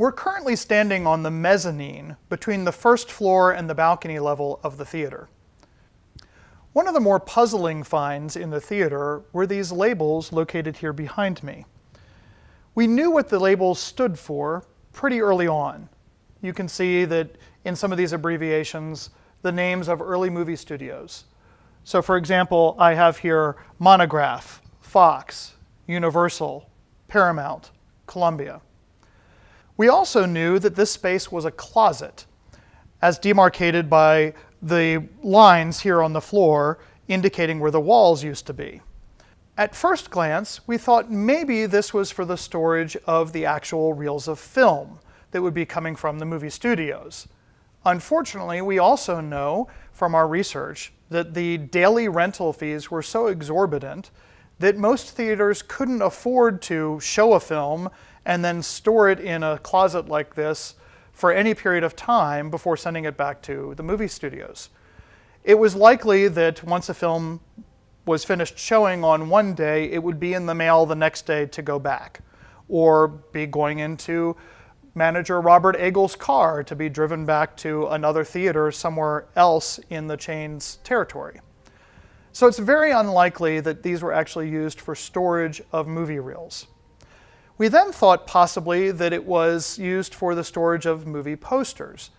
We're currently standing on the mezzanine between the first floor and the balcony level of the theater. One of the more puzzling finds in the theater were these labels located here behind me. We knew what the labels stood for pretty early on. You can see that in some of these abbreviations, the names of early movie studios. So for example, I have here Monograph, Fox, Universal, Paramount, Columbia. We also knew that this space was a closet, as demarcated by the lines here on the floor indicating where the walls used to be. At first glance, we thought maybe this was for the storage of the actual reels of film that would be coming from the movie studios. Unfortunately, we also know from our research that the daily rental fees were so exorbitant that most theaters couldn't afford to show a film and then store it in a closet like this for any period of time before sending it back to the movie studios. It was likely that once a film was finished showing on one day, it would be in the mail the next day to go back, or be going into manager Robert Eggel's car to be driven back to another theater somewhere else in the chain's territory. So it's very unlikely that these were actually used for storage of movie reels. We then thought possibly that it was used for the storage of movie posters.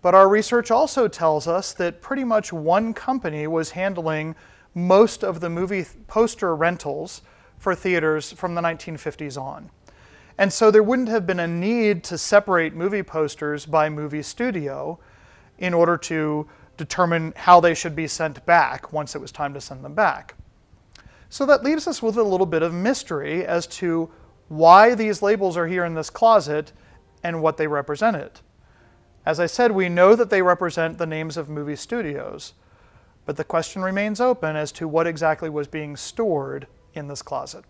But our research also tells us that pretty much one company was handling most of the movie poster rentals for theaters from the 1950s on. And so there wouldn't have been a need to separate movie posters by movie studio in order to determine how they should be sent back once it was time to send them back. So that leaves us with a little bit of mystery as to why these labels are here in this closet and what they represented. As I said, we know that they represent the names of movie studios, but the question remains open as to what exactly was being stored in this closet.